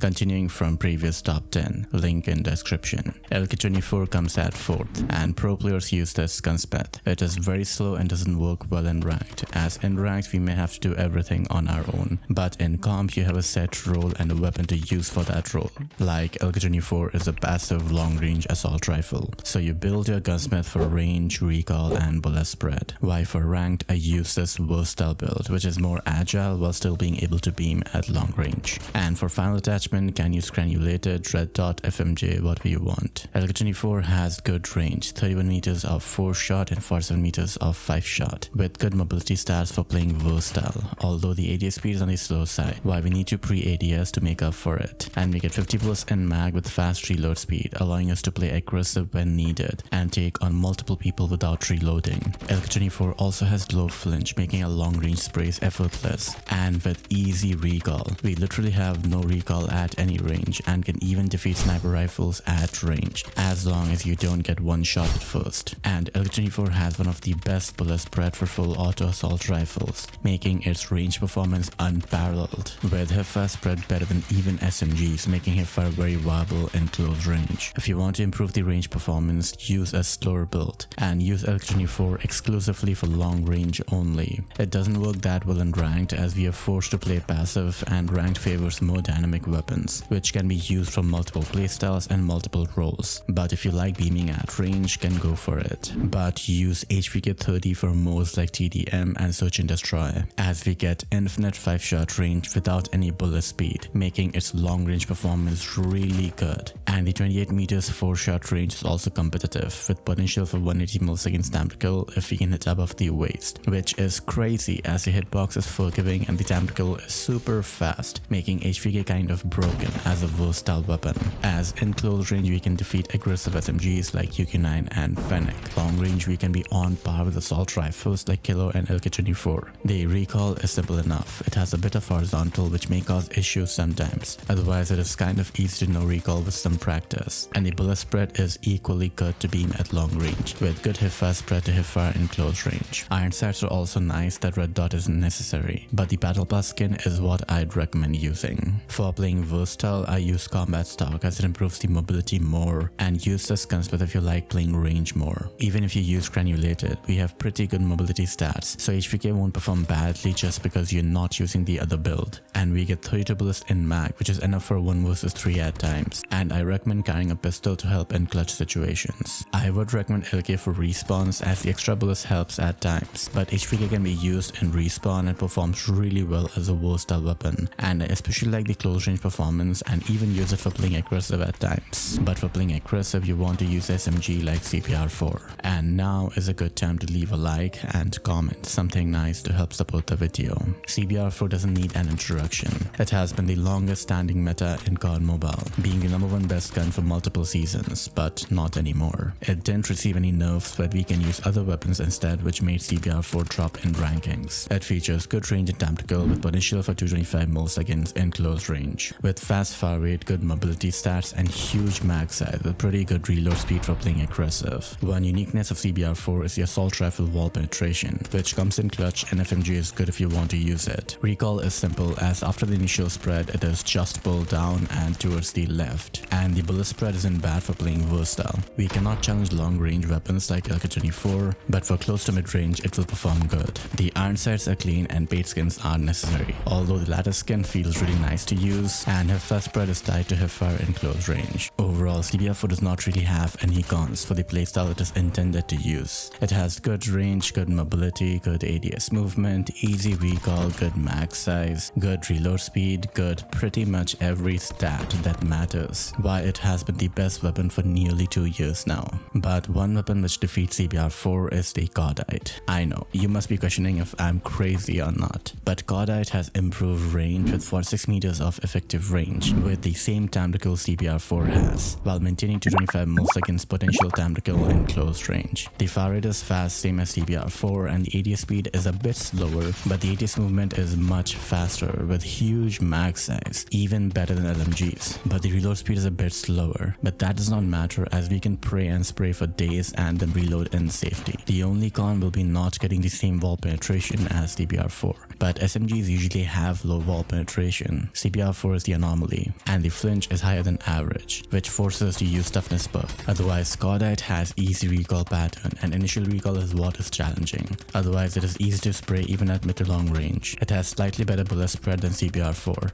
Continuing from previous top 10, link in description. LK24 comes at 4th and pro players use this Gunsmith. It is very slow and doesn't work well in ranked, as in ranked we may have to do everything on our own, but in comp you have a set role and a weapon to use for that role. Like LK24 is a passive long range assault rifle, so you build your Gunsmith for range, recall and bullet spread. While for ranked I use this versatile build which is more agile while still being able to beam at long range. And for final attachment can use granulated, red dot, FMJ, whatever you want. LK24 has good range, 31 meters of 4 shot and 47 meters of 5 shot, with good mobility stats for playing versatile, although the ADS speed is on the slow side, while we need to pre-ADS to make up for it. And we get 50 plus in mag with fast reload speed, allowing us to play aggressive when needed and take on multiple people without reloading. LK24 also has low flinch, making a long range sprays effortless, and with easy recall. We literally have no recall at any range and can even defeat sniper rifles at range as long as you don't get one shot at first. And LK24 has one of the best bullet spread for full auto assault rifles, making its range performance unparalleled, with hipfire spread better than even SMGs, making hipfire very viable in close range. If you want to improve the range performance, use a slower build and use LK24 exclusively for long range only. It doesn't work that well in ranked, as we are forced to play passive, and ranked favors more dynamic weapons, which can be used from multiple playstyles and multiple roles. But if you like beaming at range, can go for it. But use HPK 30 for modes like TDM and Search and Destroy, as we get infinite 5-shot range without any bullet speed, making its long range performance really good. And the 28 meters 4-shot range is also competitive, with potential for 180 milliseconds time to kill if we can hit above the waist, which is crazy as the hitbox is forgiving and the time to kill is super fast, making HPK kind of broken as a versatile weapon, as in close range we can defeat aggressive SMGs like UK9 and Fennec. Long range we can be on par with assault rifles like Kilo and LK24. The recall is simple enough, it has a bit of horizontal which may cause issues sometimes, otherwise it is kind of easy to know recall with some practice. And the bullet spread is equally good to beam at long range, with good hipfire spread to hipfire in close range. Iron sights are also nice, that red dot isn't necessary, but the battle pass skin is what I'd recommend using. For playing versatile, I use combat stock as it improves the mobility more, and use this Gunsmith if you like playing range more. Even if you use granulated, we have pretty good mobility stats, so HPK won't perform badly just because you're not using the other build. And we get 32 bullets in mag, which is enough for 1 versus 3 at times, and I recommend carrying a pistol to help in clutch situations. I would recommend LK for respawns, as the extra bullets helps at times, but HPK can be used in respawn and performs really well as a versatile weapon, and I especially like the close range performance and even use it for playing aggressive at times. But for playing aggressive you want to use SMG like CPR4. And now is a good time to leave a like and comment something nice to help support the video. CPR4 doesn't need an introduction. It has been the longest standing meta in COD Mobile, being the #1 best gun for multiple seasons, but not anymore. It didn't receive any nerfs, but we can use other weapons instead, which made CPR4 drop in rankings. It features good range and time to kill with potential for 225 milliseconds in close range, with fast fire rate, good mobility stats and huge mag size with pretty good reload speed for playing aggressive. One uniqueness of CBR4 is the assault rifle wall penetration, which comes in clutch, and FMG is good if you want to use it. Recall is simple, as after the initial spread it is just pull down and towards the left, and the bullet spread isn't bad for playing versatile. We cannot challenge long range weapons like LK24, but for close to mid range it will perform good. The iron sights are clean and paint skins are necessary, although the latter skin feels really nice to use, and hipfire spread is tied to hipfire in close range. Overall, CBR4 does not really have any cons for the playstyle it is intended to use. It has good range, good mobility, good ADS movement, easy recall, good mag size, good reload speed, good pretty much every stat that matters, why it has been the best weapon for nearly 2 years now. But one weapon which defeats CBR4 is the CODite. I know, you must be questioning if I'm crazy or not, but CODite has improved range with 46 meters of effective range, with the same time to kill CBR4 has, while maintaining 225 milliseconds potential time to kill in close range. The fire rate is fast, same as CBR4, and the ADS speed is a bit slower, but the ADS movement is much faster with huge mag size, even better than LMGs. But the reload speed is a bit slower, but that does not matter, as we can pray and spray for days and then reload in safety. The only con will be not getting the same wall penetration as CBR4, but SMGs usually have low wall penetration. CBR4 is the anomaly, and the flinch is higher than average, which forces us to use toughness buff. Otherwise, COD has easy recoil pattern, and initial recoil is what is challenging. Otherwise, it is easy to spray even at mid to long range. It has slightly better bullet spread than CBR4,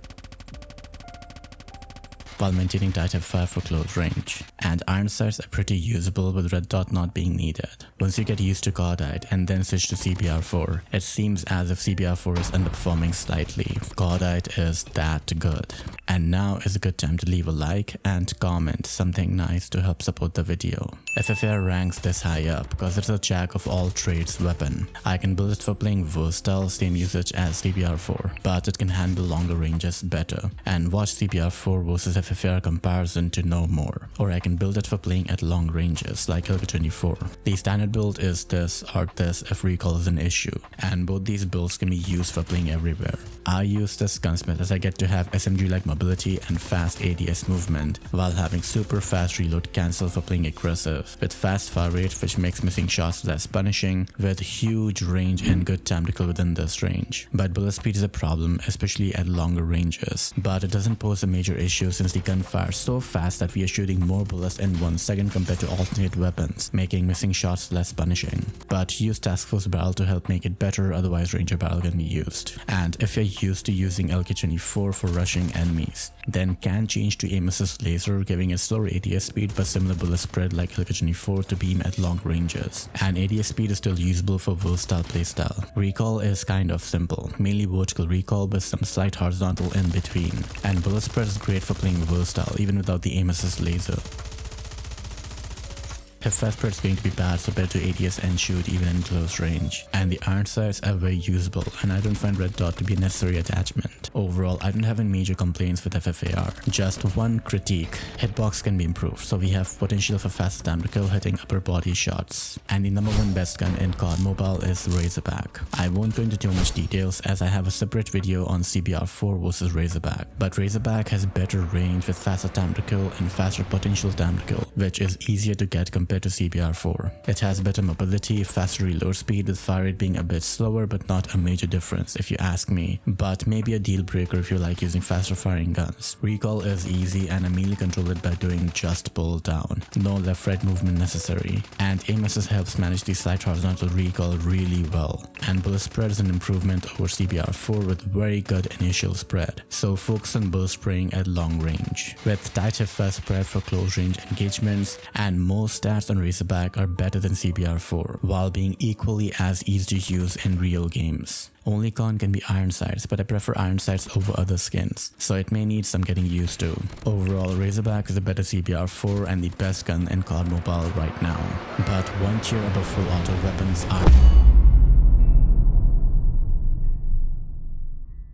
while maintaining tight F5 for close range. And iron sights are pretty usable with red dot not being needed. Once you get used to COD and then switch to CBR4, it seems as if CBR4 is underperforming slightly. COD is that good. And now is a good time to leave a like and comment something nice to help support the video. FFAR ranks this high up because it's a jack of all trades weapon. I can build it for playing versatile, same usage as CBR4, but it can handle longer ranges better. And watch CBR4 versus FFAR comparison to know more. Or I can build it for playing at long ranges like LK24. The standard build is this or this if recoil is an issue, and both these builds can be used for playing everywhere. I use this Gunsmith as I get to have SMG-like mobility and fast ADS movement while having super fast reload cancel for playing aggressive, with fast fire rate which makes missing shots less punishing, with huge range and good time to kill within this range. But bullet speed is a problem, especially at longer ranges, but it doesn't pose a major issue since the gun fires so fast that we are shooting more bullets in 1 second compared to alternate weapons, making missing shots less punishing. But use Task Force Barrel to help make it better, otherwise Ranger Barrel can be used. And if you're used to using LK24 for rushing enemies, then can change to aim assist laser, giving a slower ADS speed but similar bullet spread like LK24 to beam at long ranges. And ADS speed is still usable for versatile playstyle. Recoil is kind of simple, mainly vertical recoil with some slight horizontal in between. And bullet spread is great for playing versatile even without the aim assist laser. F5 spread is going to be bad, so better to ADS and shoot even in close range. And the iron sights are very usable, and I don't find red dot to be a necessary attachment. Overall, I don't have any major complaints with FFAR. Just one critique: hitbox can be improved, so we have potential for faster time to kill hitting upper body shots. And the number one best gun in COD Mobile is Razorback. I won't go into too much details as I have a separate video on CBR4 versus Razorback, but Razorback has better range with faster time to kill and faster potential time to kill, which is easier to get compared to CBR4. It has better mobility, faster reload speed, with fire rate being a bit slower but not a major difference if you ask me, but maybe a deal breaker if you like using faster firing guns. Recoil is easy and I mainly control it by doing just pull down, no left right movement necessary, and aim assist helps manage the slight horizontal recoil really well, and bullet spread is an improvement over CBR4 with very good initial spread, so focus on burst spraying at long range, with tight F5 spread for close range engagements, and most stats on Razorback are better than CBR4 while being equally as easy to use in real games. Only con can be iron sights, but I prefer iron sights over other skins, so it may need some getting used to. Overall, Razorback is a better CBR4 and the best gun in COD Mobile right now, but one tier above full auto weapons are